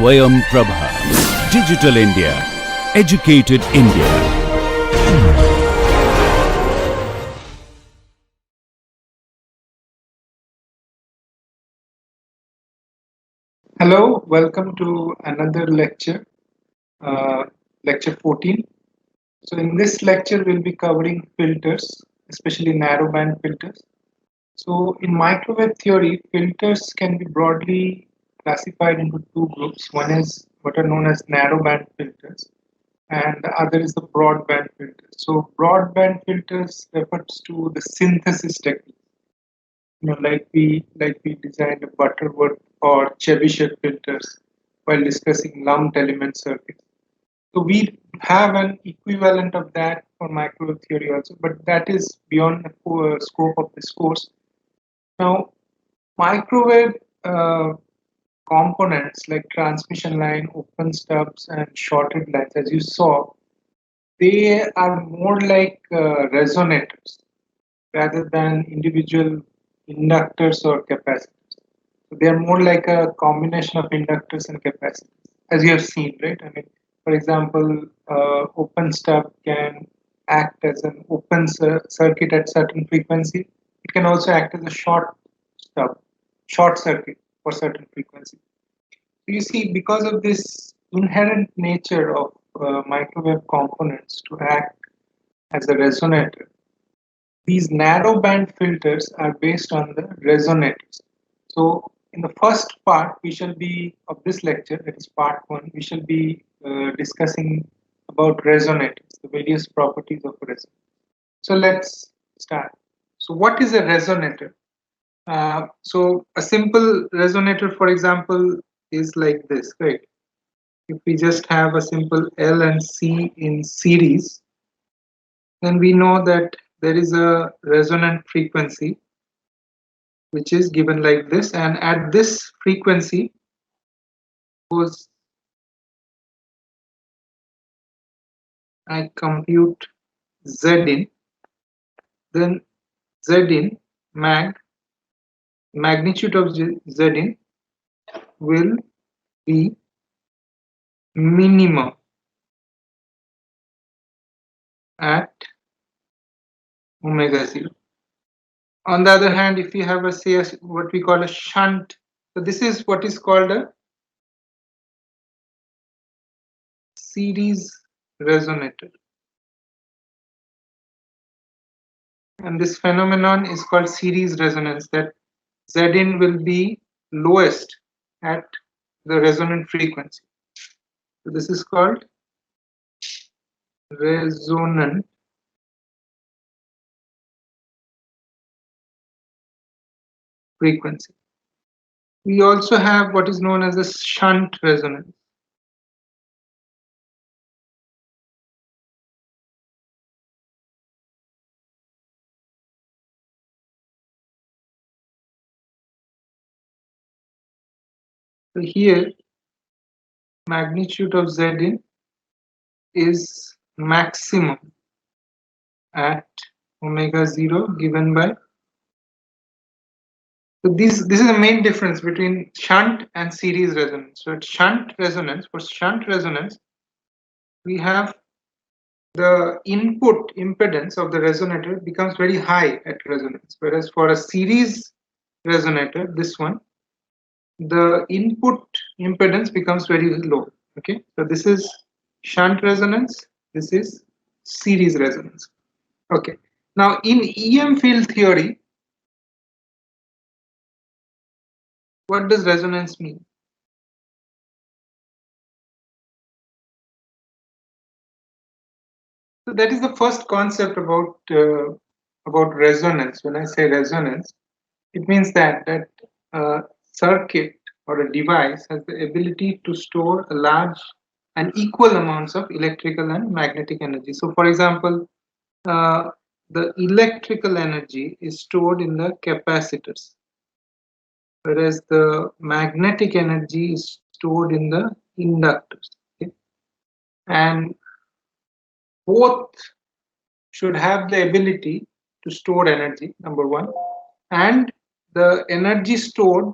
Swayam Prabha. Digital India. Educated India. Hello, welcome to another lecture, lecture 14. So in this lecture, we'll be covering filters, especially narrowband filters. So in microwave theory, filters can be broadly classified into two groups. One is what are known as narrowband filters, and the other is the broadband filters. So broadband filters refers to the synthesis technique, like we designed Butterworth or Chebyshev filters while discussing lumped element circuits. So we have an equivalent of that for microwave theory also, but that is beyond the scope of this course. Now, microwave components like transmission line, open stubs, and shorted lines, as you saw, they are more like resonators rather than individual inductors or capacitors. So they are more like a combination of inductors and capacitors, as you have seen, right? I mean, for example, open stub can act as an open circuit at certain frequency. It can also act as a stub, short circuit for certain frequency. So you see, because of this inherent nature of microwave components to act as a resonator, these narrowband filters are based on the resonators. So, in the first part, we shall be of this lecture, that is part one, we shall be discussing about resonators, the various properties of a resonator. So, let's start. So, what is a resonator? So, a simple resonator, for example, is like this, right? If we just have a simple L and C in series, then we know that there is a resonant frequency which is given like this, and at this frequency suppose I compute Z in, then Z in magnitude of Z in will be minimum at omega 0. On the other hand, if you have a say what we call a shunt, so this is what is called a series resonator, and this phenomenon is called series resonance, that Z in will be lowest at the resonant frequency. So this is called resonant frequency. We also have what is known as a shunt resonance. So here, magnitude of Z in is maximum at omega 0 given by. So this is the main difference between shunt and series resonance. So at shunt resonance, for shunt resonance, we have the input impedance of the resonator becomes very high at resonance, whereas for a series resonator, this one, the input impedance becomes very low. Okay, so this is shunt resonance, this is series resonance. Okay, now in EM field theory, what does resonance mean? So that is the first concept about resonance. When I say resonance, it means that a circuit or a device has the ability to store a large and equal amounts of electrical and magnetic energy. So, for example, the electrical energy is stored in the capacitors, whereas the magnetic energy is stored in the inductors. Okay? And both should have the ability to store energy, number one, and the energy stored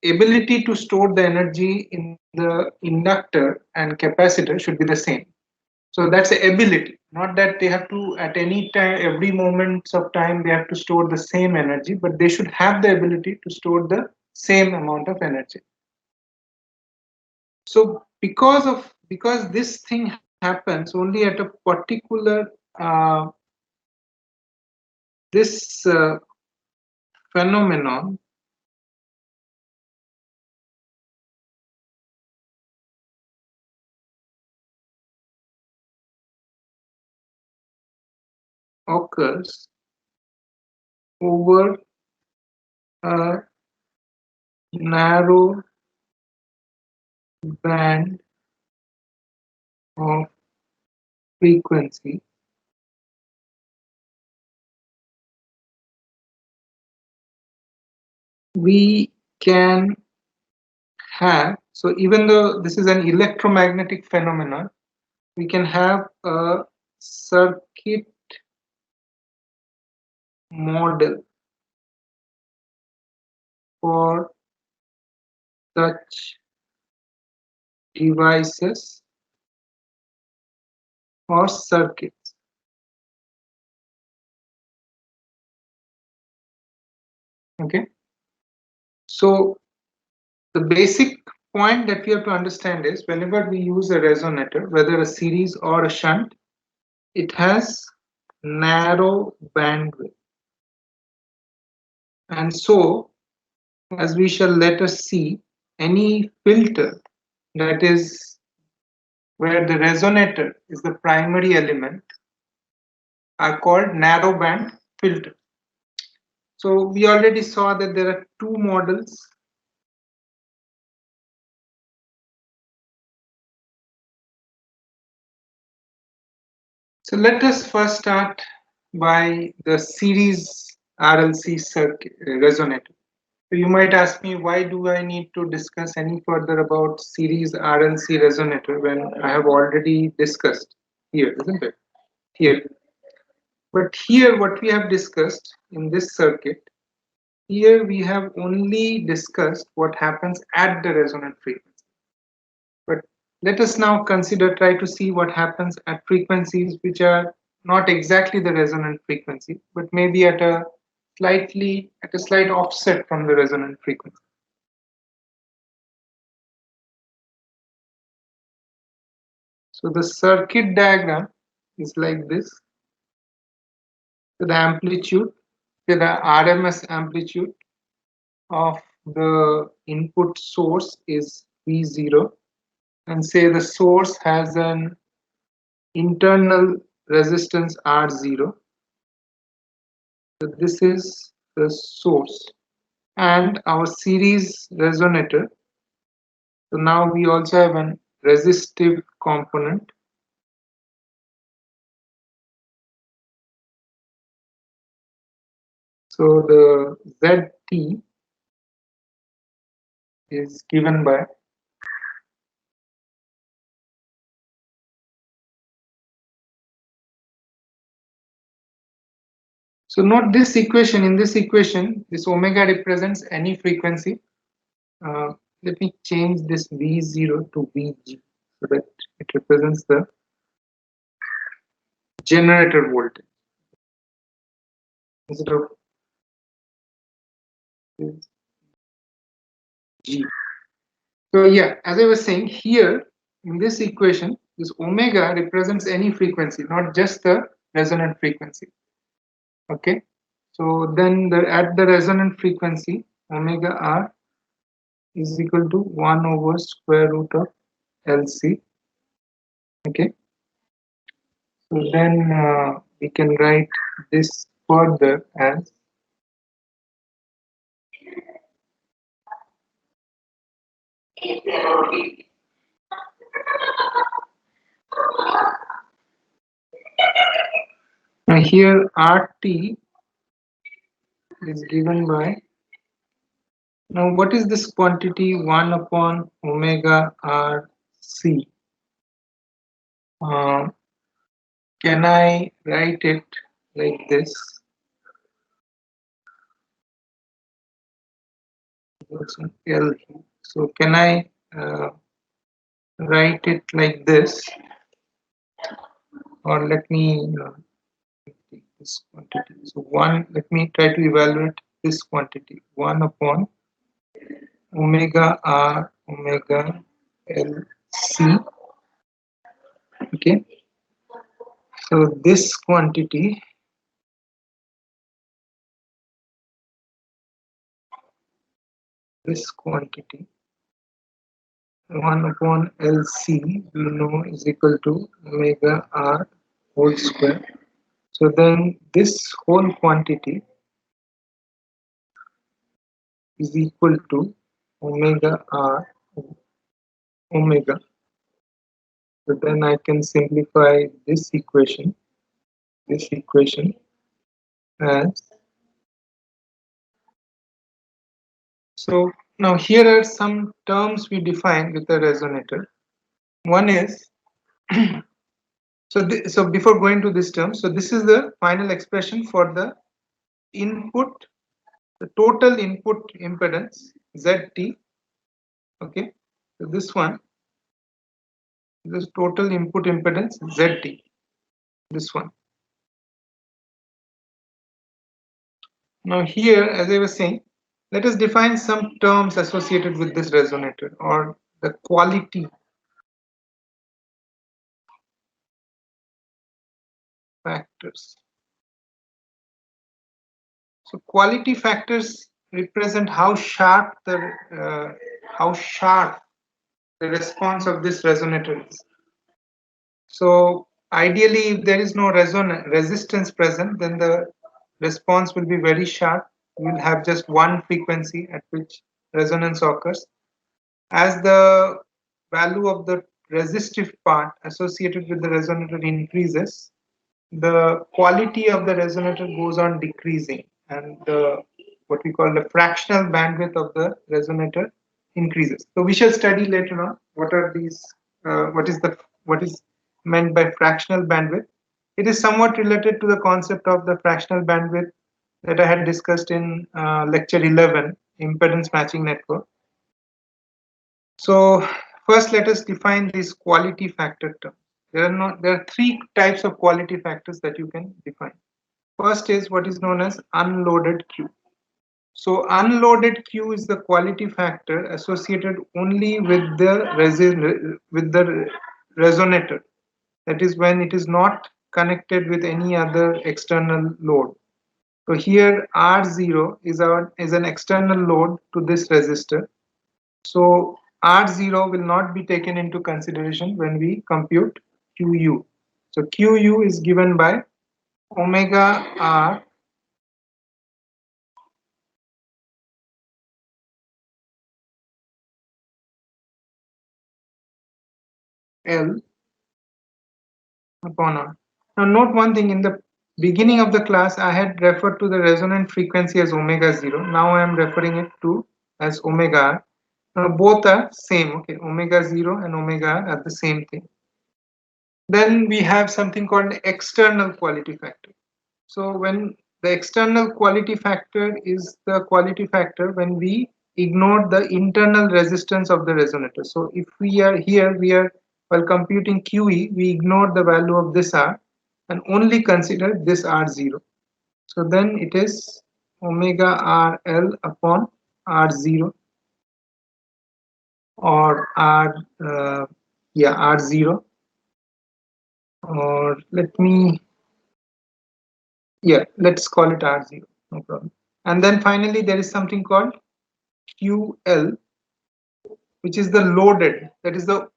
ability to store the energy in the inductor and capacitor should be the same. So that's the ability, not that they have to at any time, every moment of time they have to store the same energy, but they should have the ability to store the same amount of energy. So because this thing happens only at a particular this phenomenon occurs over a narrow band of frequency, we can have, so even though this is an electromagnetic phenomenon, we can have a circuit model for such devices or circuits. Okay, so the basic point that we have to understand is whenever we use a resonator, whether a series or a shunt, it has narrow bandwidth. And so, as we shall let us see, any filter that is where the resonator is the primary element are called narrowband filters. So we already saw that there are two models. So let us first start by the series RLC circuit resonator. So you might ask me, why do I need to discuss any further about series RLC resonator when I have already discussed here, isn't it? Here. But here what we have discussed in this circuit, here we have only discussed what happens at the resonant frequency. But let us now try to see what happens at frequencies which are not exactly the resonant frequency, but maybe at a slight offset from the resonant frequency. So the circuit diagram is like this. So the amplitude, the RMS amplitude of the input source is V0, and say the source has an internal resistance R0. So this is the source and our series resonator. So now we also have an resistive component. So the ZT is given by so note this equation. In this equation, this omega represents any frequency. Let me change this V0 to Vg so that it represents the generator voltage instead of G. So yeah, as I was saying here in this equation, this omega represents any frequency, not just the resonant frequency. Okay, so then at the resonant frequency, omega r is equal to 1 over square root of LC. Okay, so then we can write this further as now here RT is given by, now what is this quantity 1 upon omega RC? Can I write it like this? also L here. So can I write it like this, or let me take this quantity. So one, let me try to evaluate this quantity. 1 upon omega R omega L C. Okay. So this quantity this quantity 1 upon LC we know is equal to omega R whole square. So then this whole quantity is equal to omega R omega. So then I can simplify this equation as, so now here are some terms we define with a resonator. One is so before going to this term, so this is the final expression for the input, the total input impedance ZT. Okay, so this total input impedance ZT, this one. Now here, as I was saying, let us define some terms associated with this resonator, or the quality factors. So quality factors represent how sharp the response of this resonator is. So ideally, if there is no resistance present, then the response will be very sharp. You will have just one frequency at which resonance occurs. As the value of the resistive part associated with the resonator increases, the quality of the resonator goes on decreasing, and the what we call the fractional bandwidth of the resonator increases. So we shall study later on what are these, what is meant by fractional bandwidth. It is somewhat related to the concept of the fractional bandwidth that I had discussed in lecture 11, impedance matching network. So first, let us define this quality factor term. There are three types of quality factors that you can define. First is what is known as unloaded Q. So unloaded Q is the quality factor associated only with the resonator. That is when it is not connected with any other external load. So here R0 is an external load to this resistor. So R0 will not be taken into consideration when we compute QU. So QU is given by omega R L upon R. Now note one thing, in the beginning of the class I had referred to the resonant frequency as omega 0. Now I am referring it to as omega R. Now both are same, okay, omega 0 and omega R are the same thing. Then we have something called external quality factor. So when the external quality factor is the quality factor when we ignore the internal resistance of the resonator. So if we are here, while computing QE, we ignore the value of this R and only consider this R0. So then it is omega RL upon R0, or R0, or let's call it R0, no problem. And then finally there is something called QL, which is the loaded, that is the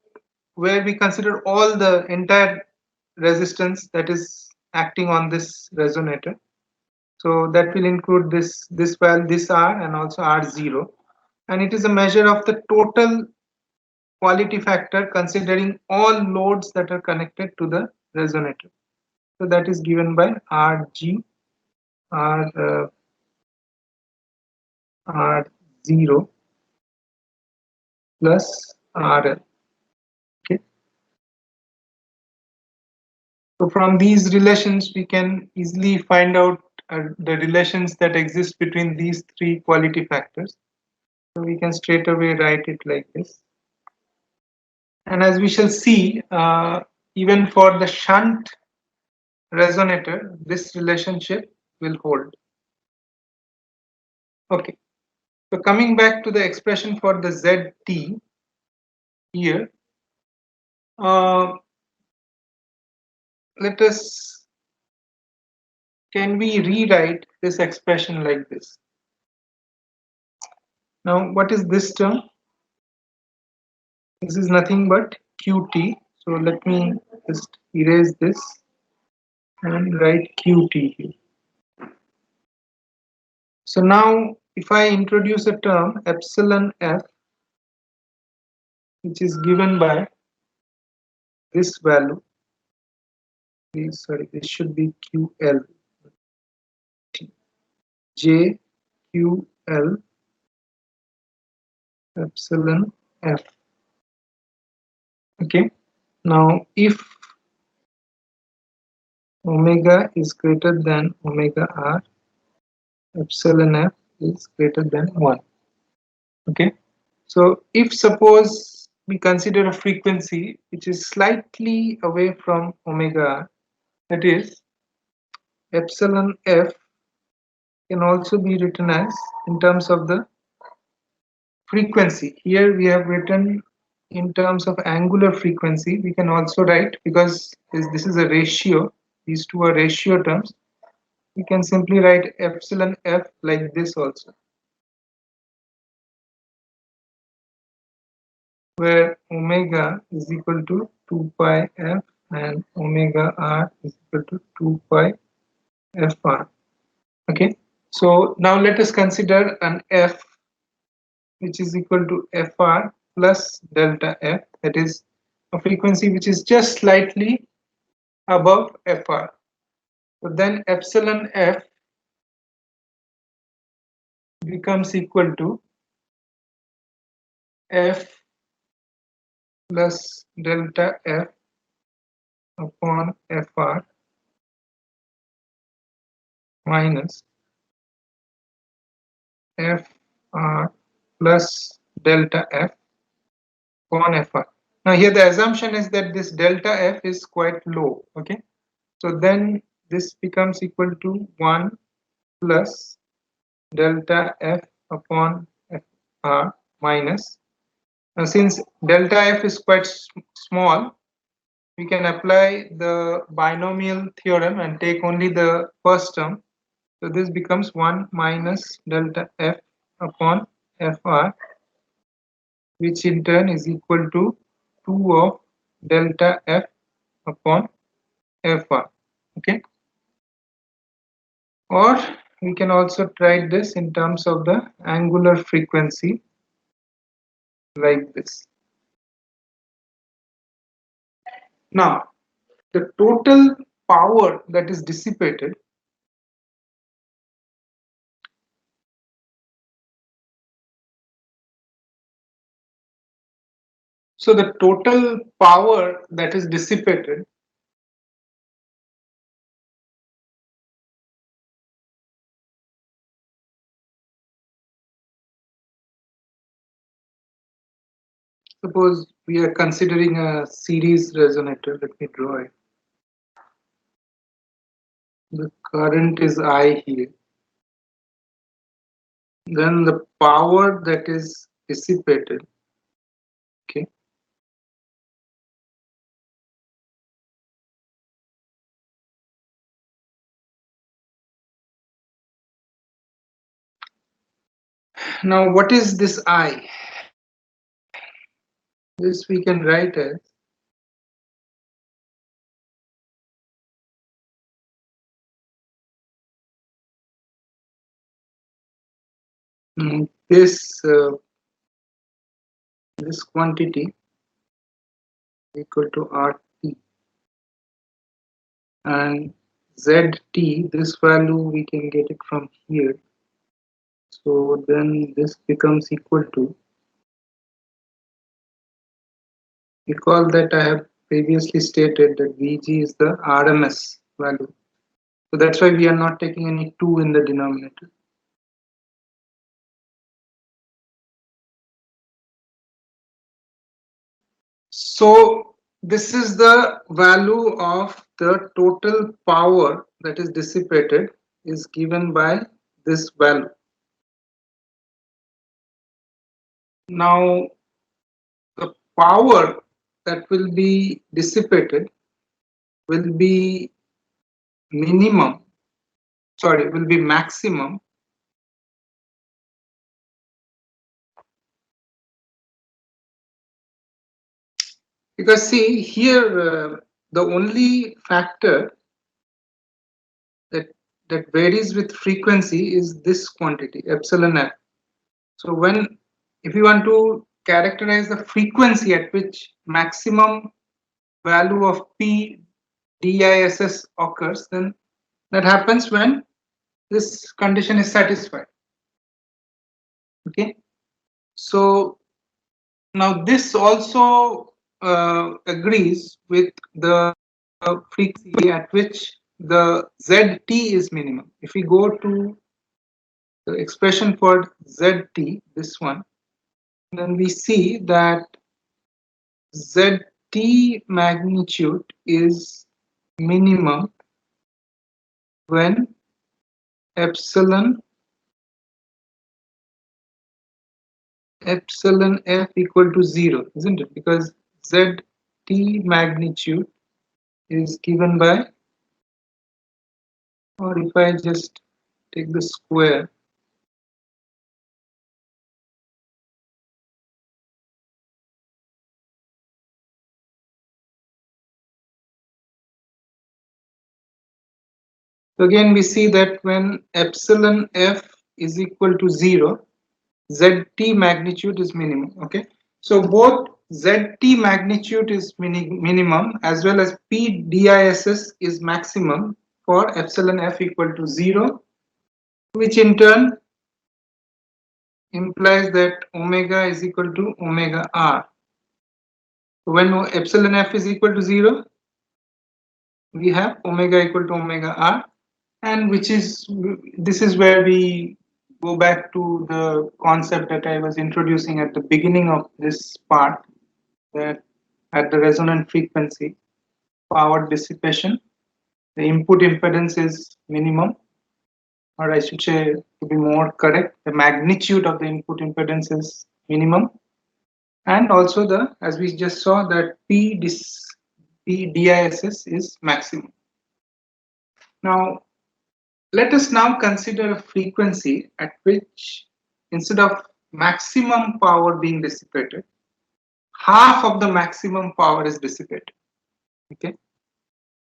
where we consider all the entire resistance that is acting on this resonator. So that will include this value, this R, and also R0, and it is a measure of the total quality factor considering all loads that are connected to the resonator. So that is given by RG R0 plus RL. Okay. So from these relations, we can easily find out the relations that exist between these three quality factors. So we can straight away write it like this. And as we shall see, even for the shunt resonator, this relationship will hold. Okay. So coming back to the expression for the ZT here, uh, let us, can we rewrite this expression like this? Now, what is this term? This is nothing but Qt. So let me just erase this and write Qt here. So now if I introduce a term epsilon f, which is given by this value, sorry, this should be QL, JQL epsilon f. Okay. Now if omega is greater than omega r, epsilon f is greater than 1. Okay. So if suppose we consider a frequency which is slightly away from omega r, that is epsilon f can also be written as in terms of the frequency. Here we have written in terms of angular frequency. We can also write, because this is a ratio, these two are ratio terms, we can simply write epsilon f like this also, where omega is equal to 2 pi f and omega r is equal to 2 pi fr. Okay, so now let us consider an f which is equal to fr plus delta f, that is a frequency which is just slightly above fr. So then epsilon f becomes equal to f plus delta f upon fr minus fr plus delta f upon fr. Now here the assumption is that this delta f is quite low. Okay, so then this becomes equal to 1 plus delta f upon fr minus. Now since delta f is quite small, we can apply the binomial theorem and take only the first term. So this becomes 1 minus delta f upon fr, which in turn is equal to 2 of delta f upon fr. Okay. Or we can also write this in terms of the angular frequency like this. Now, the total power that is dissipated so the total power that is dissipated suppose we are considering a series resonator. Let me draw it. The current is I here. Then the power that is dissipated, okay, now what is this I? This we can write as this this quantity equal to RT, and ZT, this value we can get it from here. So then this becomes equal to, recall that I have previously stated that Vg is the RMS value. So that's why we are not taking any 2 in the denominator. So this is the value of the total power that is dissipated is given by this value. Now the power that will be dissipated will be will be maximum because see here the only factor that that varies with frequency is this quantity epsilon f. So when if you want to characterize the frequency at which maximum value of P DISS occurs, then that happens when this condition is satisfied. Okay, so now this also agrees with the frequency at which the ZT is minimum. If we go to the expression for ZT, this one, then we see that ZT magnitude is minimum when epsilon f equal to 0, isn't it? Because ZT magnitude is given by, or if I just take the square, so again we see that when epsilon f is equal to 0, ZT magnitude is minimum. Okay, so both ZT magnitude is minimum as well as P DISS is maximum for epsilon f equal to 0, which in turn implies that omega is equal to omega r. When epsilon f is equal to 0, we have omega equal to omega r, and this is where we go back to the concept that I was introducing at the beginning of this part, that at the resonant frequency, power dissipation, the input impedance is minimum, or I should say, to be more correct, the magnitude of the input impedance is minimum, and also the, as we just saw, that P DISS is maximum. Now let us now consider a frequency at which, instead of maximum power being dissipated, half of the maximum power is dissipated. Okay,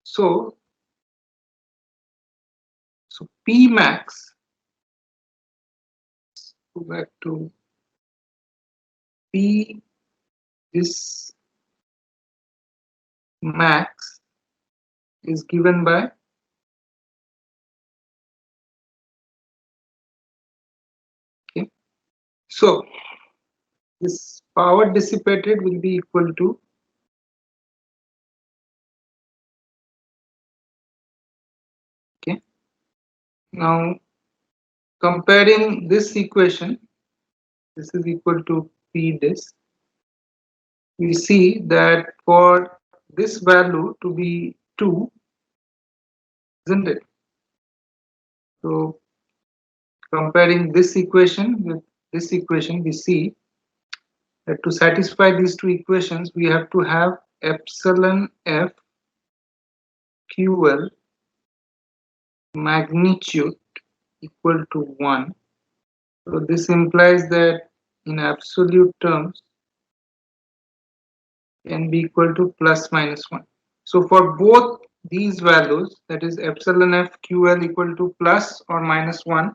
so P max, go back to P, this max is given by, okay, so this power dissipated will be equal to, okay, now comparing this equation, this is equal to P dis, we see that for this value to be 2, isn't it? So comparing this equation with this equation, we see that to satisfy these two equations, we have to have epsilon f QL magnitude equal to 1. So this implies that in absolute terms can be equal to plus minus 1. So for both these values, that is epsilon f QL equal to plus or minus 1,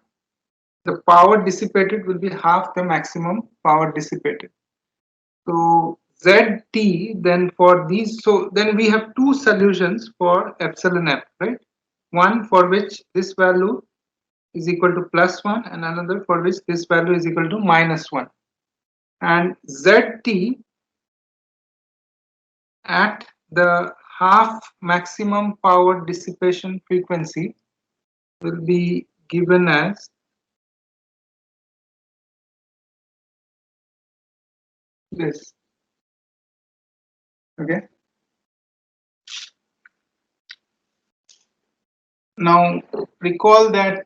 the power dissipated will be half the maximum power dissipated. So ZT then for these, so then we have two solutions for epsilon f, right? One for which this value is equal to plus 1 and another for which this value is equal to minus 1. And ZT at the half maximum power dissipation frequency will be given as this. Okay. Now recall that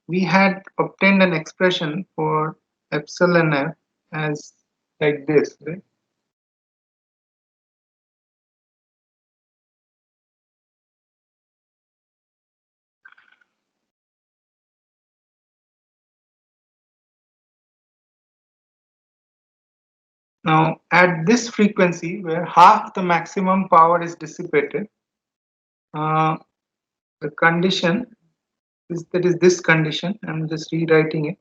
we had obtained an expression for epsilon f as like this, right? Now at this frequency where half the maximum power is dissipated, uh, the condition is that is this condition. I'm just rewriting it.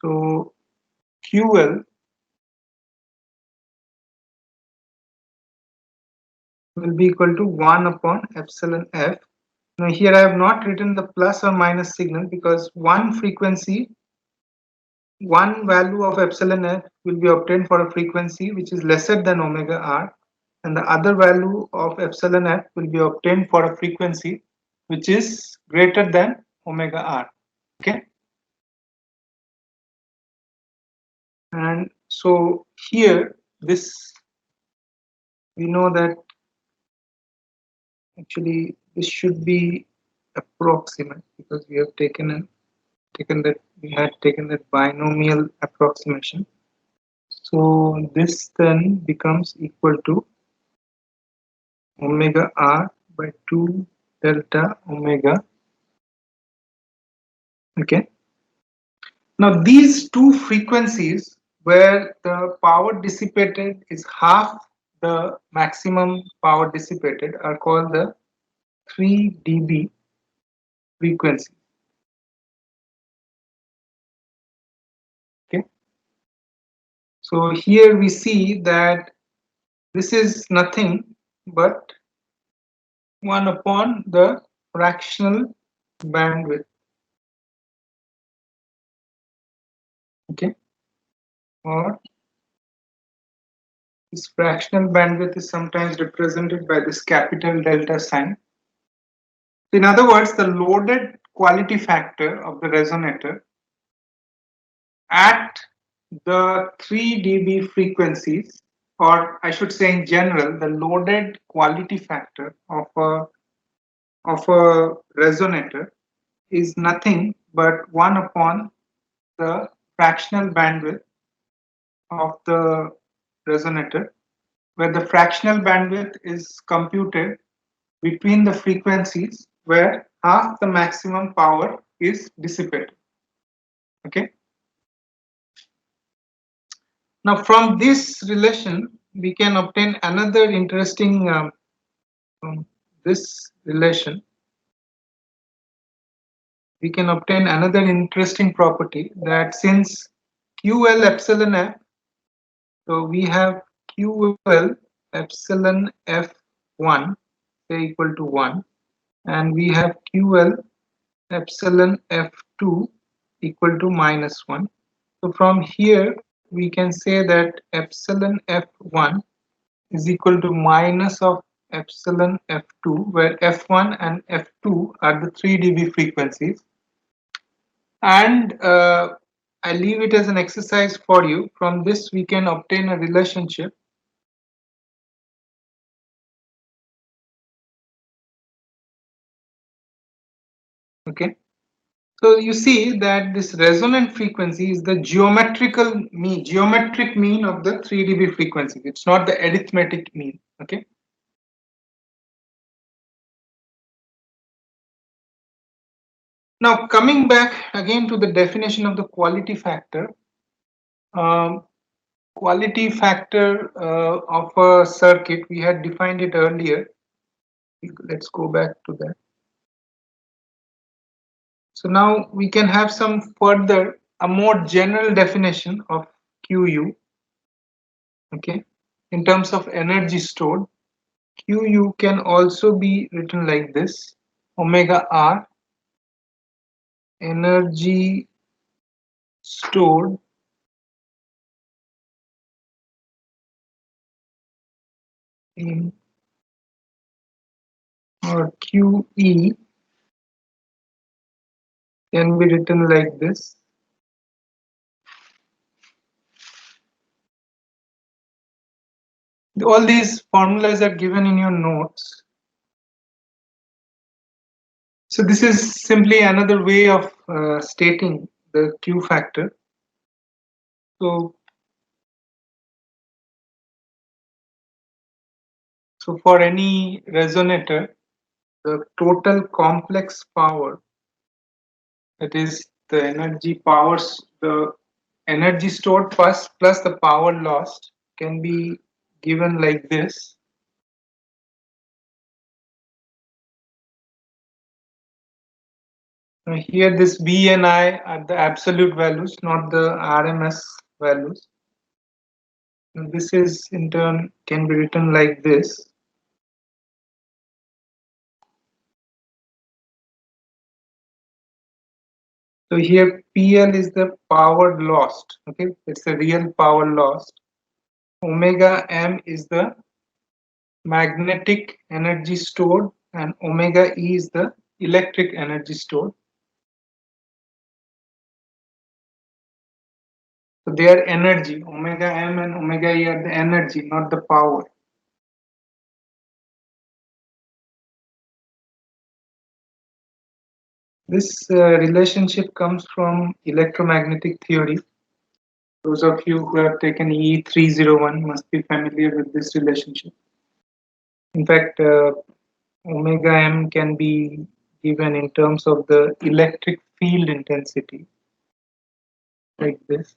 So QL will be equal to 1 upon epsilon f. Now here I have not written the plus or minus signal because one frequency, one value of epsilon f will be obtained for a frequency which is lesser than omega r, and the other value of epsilon f will be obtained for a frequency which is greater than omega r. Okay. And so here this, we know that actually this should be approximate because we have taken that binomial approximation. So this then becomes equal to omega r by 2 delta omega. Okay. Now these two frequencies where the power dissipated is half the maximum power dissipated are called the 3 dB frequency. Okay. So here we see that this is nothing but 1 upon the fractional bandwidth. Okay. Or this fractional bandwidth is sometimes represented by this capital delta sign. In other words, the loaded quality factor of the resonator at the 3 dB frequencies, or I should say in general, the loaded quality factor of a resonator is nothing but 1 upon the fractional bandwidth of the resonator, where the fractional bandwidth is computed between the frequencies where half the maximum power is dissipated. Okay. Now from this relation, we can obtain another interesting this relation. We can obtain another interesting property that since QL epsilon f, so we have QL epsilon f1 say equal to 1, and we have QL epsilon f2 equal to -1. So from here we can say that epsilon f1 is equal to minus of epsilon f2, where f1 and f2 are the 3 dB frequencies. And I leave it as an exercise for you. From this we can obtain a relationship. Okay. So you see that this resonant frequency is the geometric mean of the 3 dB frequency. It's not the arithmetic mean. Okay. Now coming back again to the definition of the quality factor. Um, Quality factor of a circuit, we had defined it earlier. Let's go back to that. So now we can have some further, a more general definition of QU. Okay, in terms of energy stored, QU can also be written like this: omega R, energy stored in, or QE can be written like this: All these formulas are given in your notes. So this is simply another way of stating the Q factor. So, so for any resonator, the total complex power, that is the energy powers, the energy stored first plus the power lost, can be given like this. Now here this V and I are the absolute values, not the RMS values. And this is in turn can be written like this. So here PL is the power lost. Okay, it's the real power lost. Omega M is the magnetic energy stored, and omega E is the electric energy stored. So they are energy. Omega M and omega E are the energy, not the power. This relationship comes from electromagnetic theory. Those of you who have taken E301 must be familiar with this relationship. In fact, omega M can be given in terms of the electric field intensity, like this.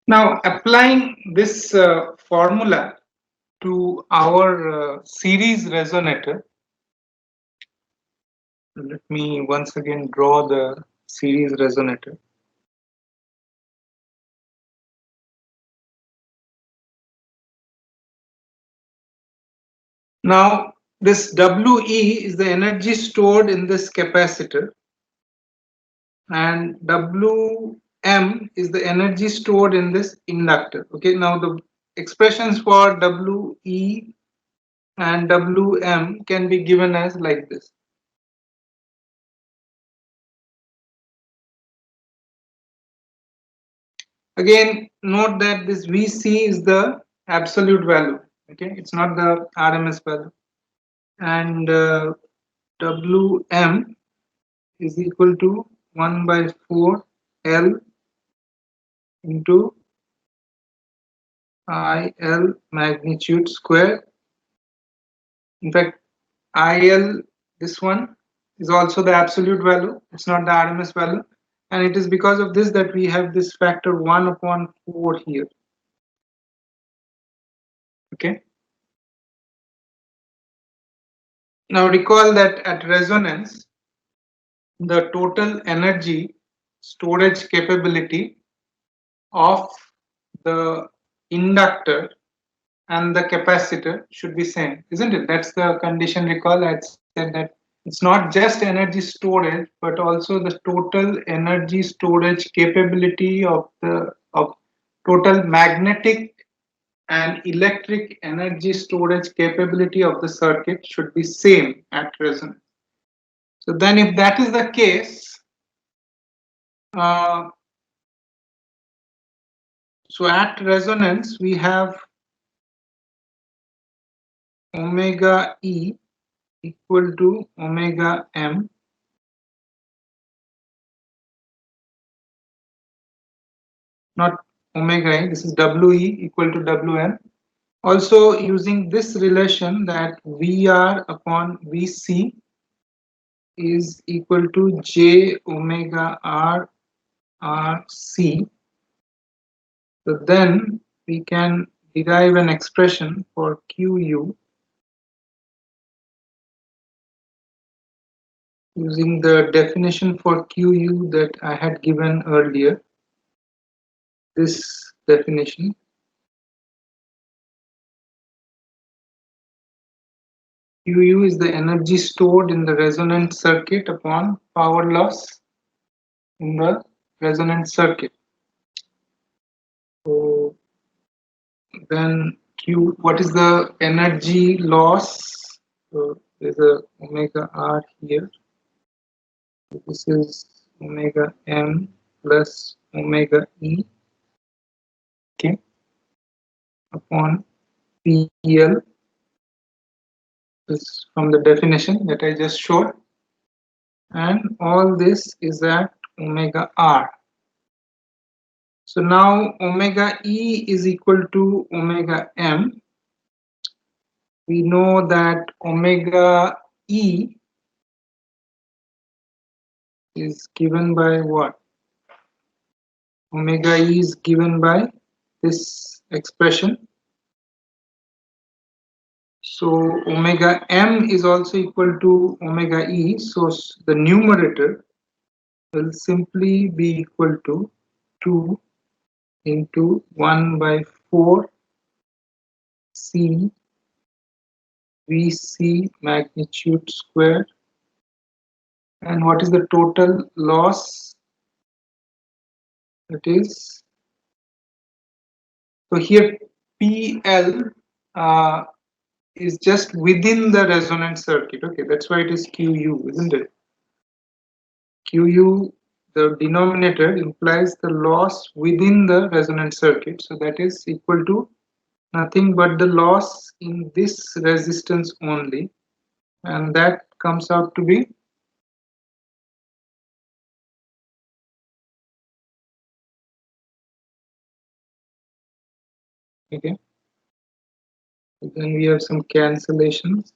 Now, applying this formula to our series resonator, let me once again draw the series resonator. Now, this WE is the energy stored in this capacitor, and Wm is the energy stored in this inductor. Okay, now the expressions for We and Wm can be given as like this. Again, note that this Vc is the absolute value. Okay, it's not the RMS value, and Wm is equal to 1 by 4 L into IL magnitude square. In fact, IL, this one, is also the absolute value. It's not the RMS value. And it is because of this that we have this factor 1 upon 4 here. Okay. Now recall that at resonance, the total energy storage capability of the inductor and the capacitor should be same, isn't it? That's the condition. Recall I said that it's not just energy storage, but also the total energy storage capability of the of total magnetic and electric energy storage capability of the circuit should be same at resonance. So then if that is the case, uh, so at resonance we have omega E equal to omega M, not omega E, this is We equal to Wm. Also using this relation that Vr upon Vc is equal to J omega R Rc. So then we can derive an expression for Qu using the definition for Qu that I had given earlier. This definition. Qu is the energy stored in the resonant circuit upon power loss in the resonant circuit. So then Q, what is the energy loss? So there's a omega R here. So this is omega M plus omega E, okay, upon PL. This from the definition that I just showed, and all this is at omega R. So now omega E is equal to omega M. We know that omega E is given by what? Omega E is given by this expression. So omega M is also equal to omega E. So the numerator will simply be equal to 2 into 1 by 4 C VC magnitude square. And what is the total loss? It is, so here PL is just within the resonant circuit. Okay, that's why it is QU, isn't it? QU, the denominator implies the loss within the resonant circuit. So that is equal to nothing but the loss in this resistance only. And that comes out to be okay. Then we have some cancellations.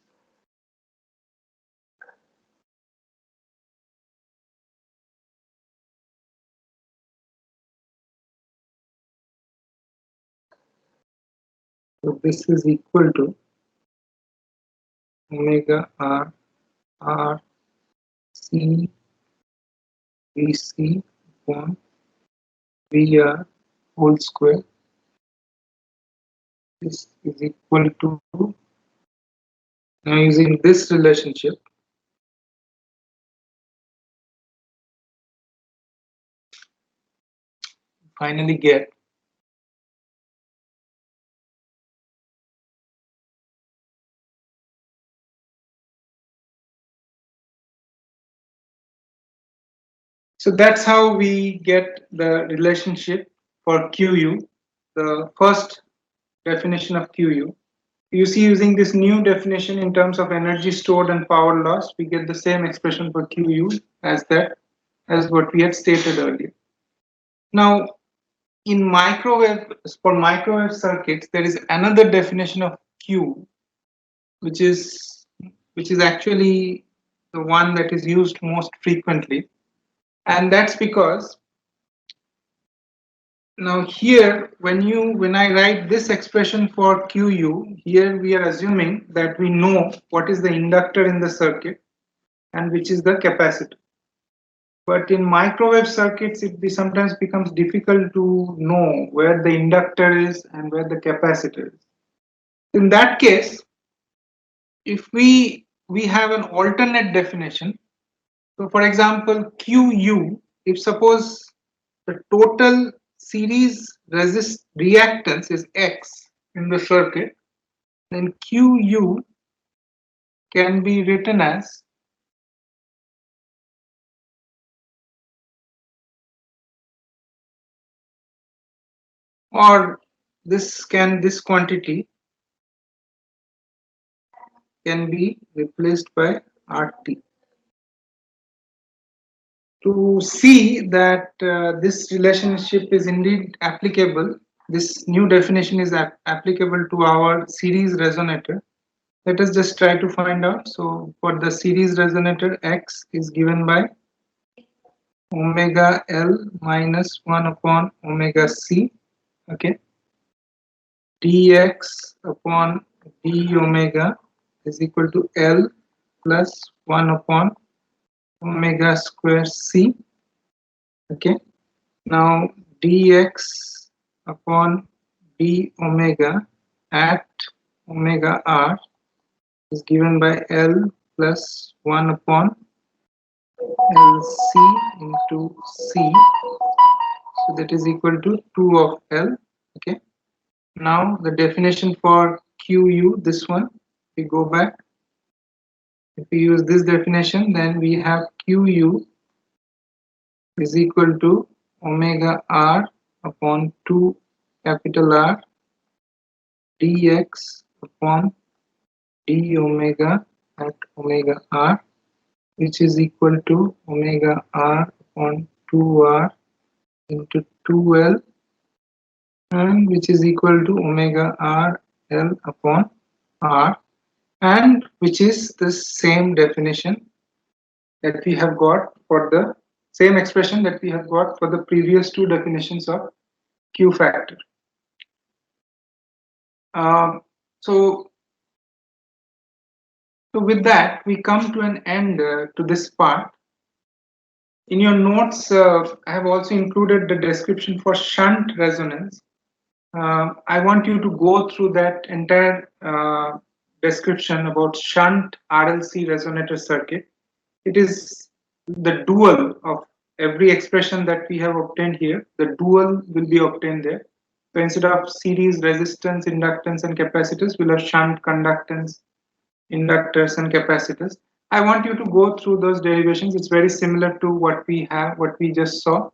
So this is equal to omega R R C VC upon VR whole square. This is equal to, now using this relationship, finally get so that's how we get the relationship for QU, the first definition of QU. You see, using this new definition in terms of energy stored and power lost, we get the same expression for QU as what we had stated earlier. Now, in for microwave circuits, there is another definition of Q, which is actually the one that is used most frequently, and that's because now here when I write this expression for QU, here we are assuming that we know what is the inductor in the circuit and which is the capacitor. But in microwave circuits, it sometimes becomes difficult to know where the inductor is and where the capacitor is. In that case, if we have an alternate definition, so for example, QU, if suppose the total series reactance is X in the circuit, then QU can be written as or this quantity can be replaced by RT. To see that this relationship is indeed applicable, this new definition is applicable to our series resonator. Let us just try to find out. So for the series resonator, X is given by omega L minus 1 upon omega C, okay. Dx upon d omega is equal to L plus 1 upon omega square C, okay. Now dx upon d omega at omega r is given by L plus 1 upon LC into C. So that is equal to 2 of L. Okay. Now the definition for QU, this one, we go back. If we use this definition, then we have QU is equal to omega r upon 2 capital R dx upon d omega at omega r, which is equal to omega r upon 2r into 2l, and which is equal to omega r l upon r, and which is the same definition that we have got for the same expression that we have got for the previous two definitions of Q factor. Um, so, so with that, we come to an end to this part. In your notes, I have also included the description for shunt resonance. I want you to go through that entire description about shunt RLC resonator circuit. It is the dual of every expression that we have obtained here. The dual will be obtained there. So instead of series resistance, inductance, and capacitors, we'll have shunt conductance, inductors, and capacitors. I want you to go through those derivations. It's very similar to what we just saw.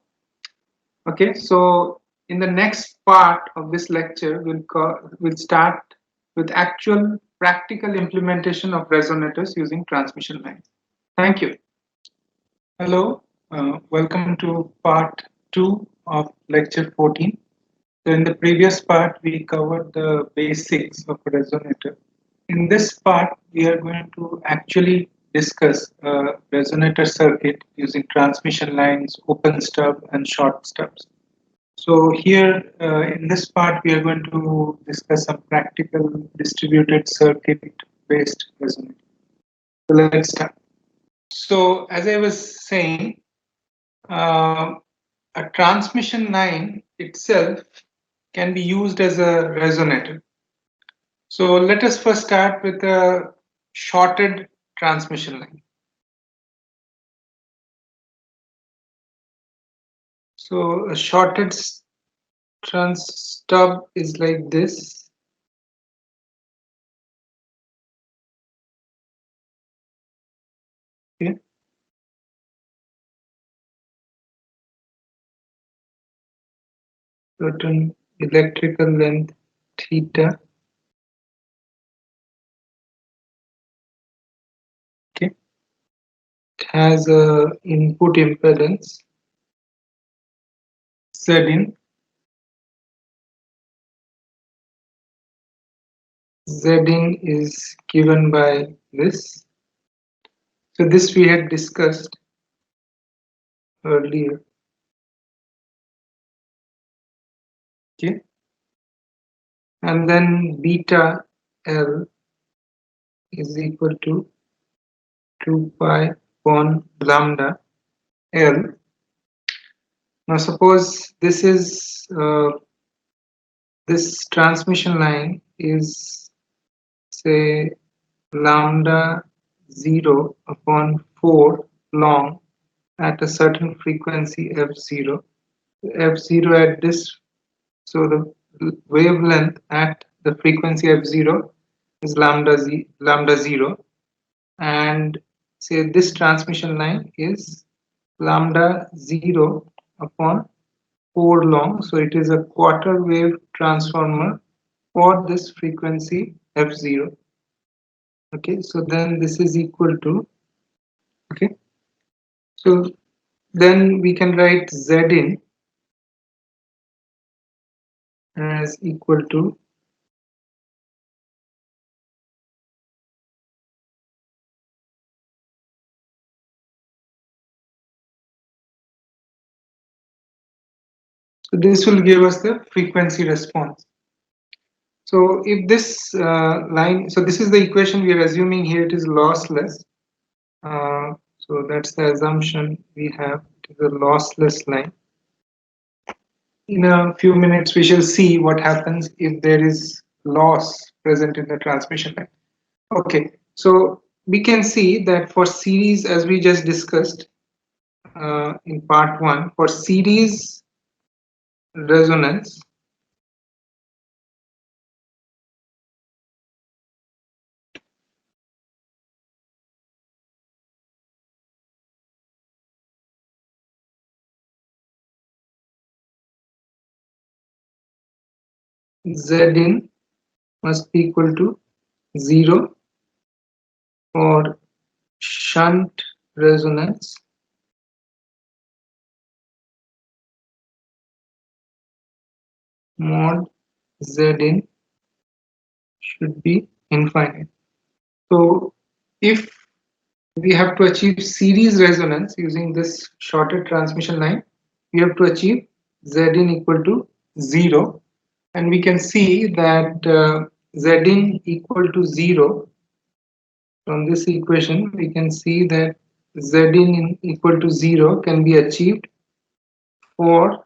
Okay, so in the next part of this lecture, we'll start with actual practical implementation of resonators using transmission lines. Thank you. Hello, welcome to part 2 of lecture 14. So in the previous part, we covered the basics of a resonator. In this part, we are going to actually discuss a resonator circuit using transmission lines, open stub, and short stubs. So here in this part, we are going to discuss some practical distributed circuit based resonator. So let's start. So as I was saying, a transmission line itself can be used as a resonator. So let us first start with a shorted transmission line. So a shorted stub is like this. Okay. Certain electrical length theta. Okay. It has a input impedance Zin. Zin is given by this. So this we had discussed earlier. Okay. And then beta L is equal to 2 pi upon lambda L. Now suppose this transmission line is say lambda 0 upon 4 long at a certain frequency f0. F0 at this, so the wavelength at the frequency f0 is lambda 0, and say this transmission line is lambda 0 upon 4 long, so it is a quarter wave transformer for this frequency f0. Okay, so then this is equal to, okay, so then we can write Zin as equal to so this will give us the frequency response. So if this line, so this is the equation we are assuming here, it is lossless. So that's the assumption we have, it is a lossless line. In a few minutes, we shall see what happens if there is loss present in the transmission line. Okay, so we can see that for series, as we just discussed in part 1, for series resonance, Zin must be equal to 0 for shunt resonance. Mod Zin should be infinite. So if we have to achieve series resonance using this shorted transmission line, we have to achieve Zin equal to 0. And we can see that Zin equal to 0 from this equation. We can see that Zin equal to 0 can be achieved for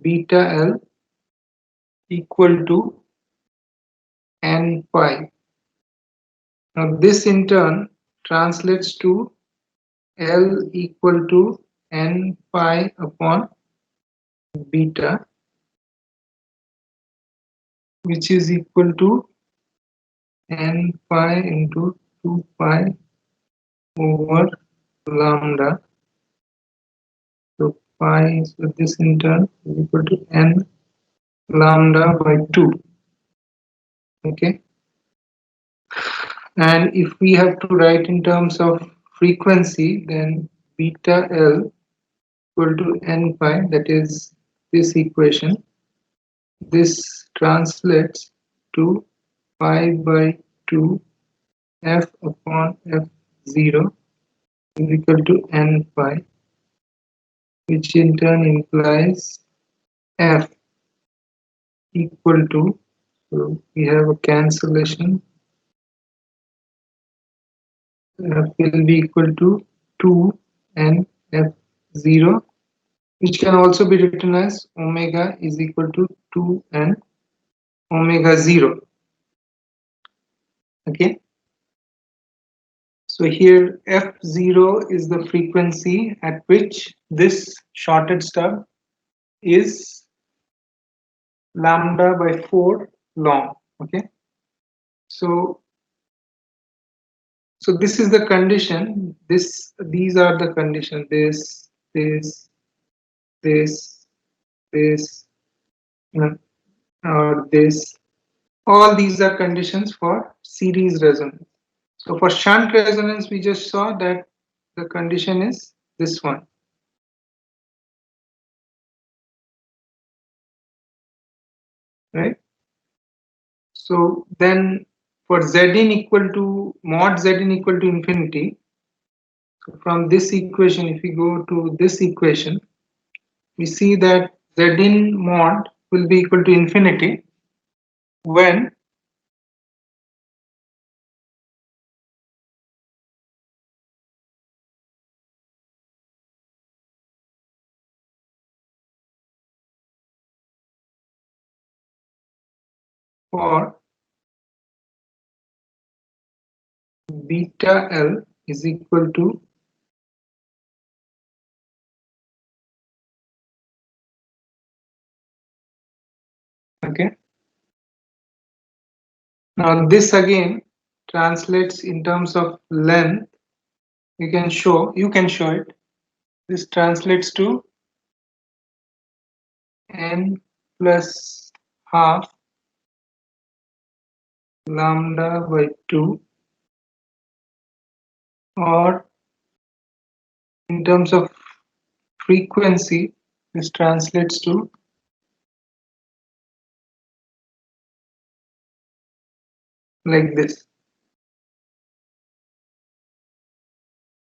beta L equal to n pi. Now this in turn translates to L equal to n pi upon beta, which is equal to n pi into 2 pi over lambda. So pi, so this in turn is equal to n lambda by 2. Okay. And if we have to write in terms of frequency, then beta L equal to n pi, that is this equation. This translates to pi by 2 f upon f0 is equal to n pi, which in turn implies f equal to, so we have a cancellation, f will be equal to 2 n f0, which can also be written as omega is equal to 2 n omega 0. Okay. So here f0 is the frequency at which this shorted stub is lambda by 4 long. Okay. So this is the condition. These are the condition. This, or this. All these are conditions for series resonance. So for shunt resonance, we just saw that the condition is this one. Right? So then for Zin equal to mod Zin equal to infinity, so from this equation, if we go to this equation, we see that Zin mod will be equal to infinity when for beta L is equal to okay. Now this again translates in terms of length. You can show it. This translates to n plus half lambda by 2, or in terms of frequency, this translates to like this.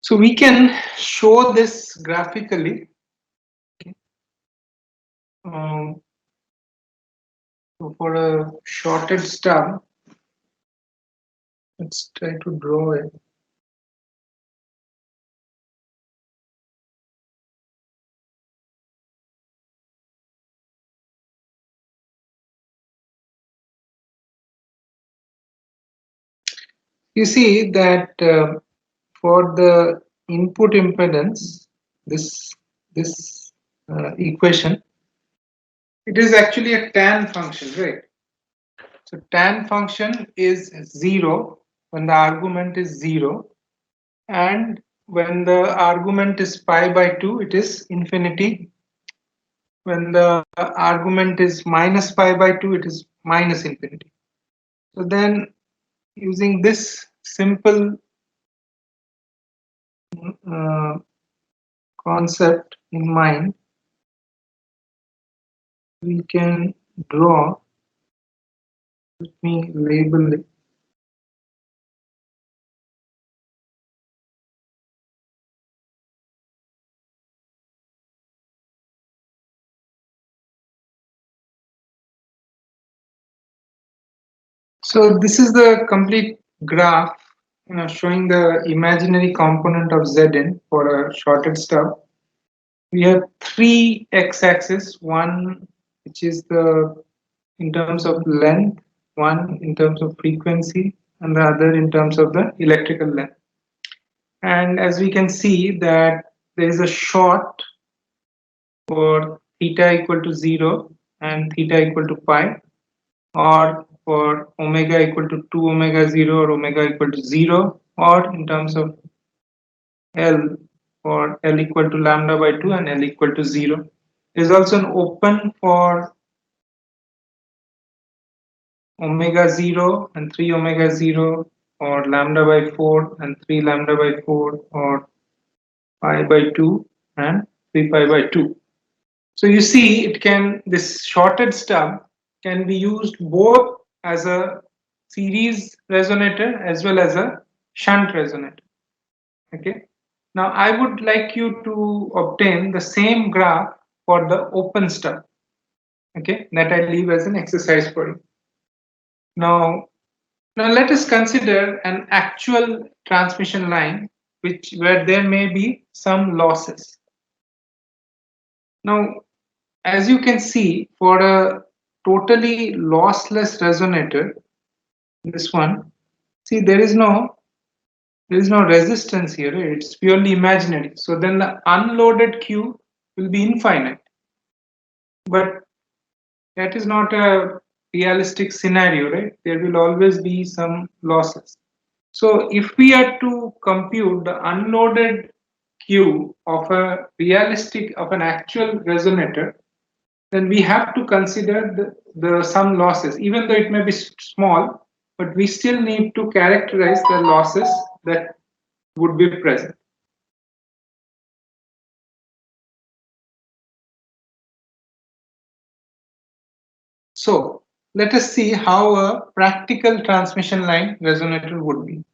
So we can show this graphically. So for a shorted stub, let's try to draw it. You see that for the input impedance, this equation, it is actually a tan function, right? So tan function is 0 when the argument is 0, and when the argument is pi by 2, it is infinity when the argument is minus pi by 2, it is minus infinity. So then using this simple uh, concept in mind, we can draw, let me label it. So this is the complete graph, showing the imaginary component of Zn for a shorted stub. We have three x-axis, one which is the in terms of length, one in terms of frequency, and the other in terms of the electrical length. And as we can see that there is a short for theta equal to 0 and theta equal to pi, or for omega equal to 2 omega 0 or omega equal to 0, or in terms of L for L equal to lambda by 2 and L equal to 0. There is also an open for omega 0 and 3 omega 0, or lambda by 4 and 3 lambda by 4, or pi by 2 and 3 pi by 2. So you see, this shorted stub can be used both as a series resonator as well as a shunt resonator. Okay. Now I would like you to obtain the same graph for the open stub. Okay, that I leave as an exercise for you. Now let us consider an actual transmission line where there may be some losses. Now, as you can see, for a totally lossless resonator, this one, see there is no resistance here, it's purely imaginary. So then the unloaded Q will be infinite. But that is not a realistic scenario, right? There will always be some losses. So if we are to compute the unloaded Q of an actual resonator, then we have to consider the some losses, even though it may be small, but we still need to characterize the losses that would be present. So let us see how a practical transmission line resonator would be.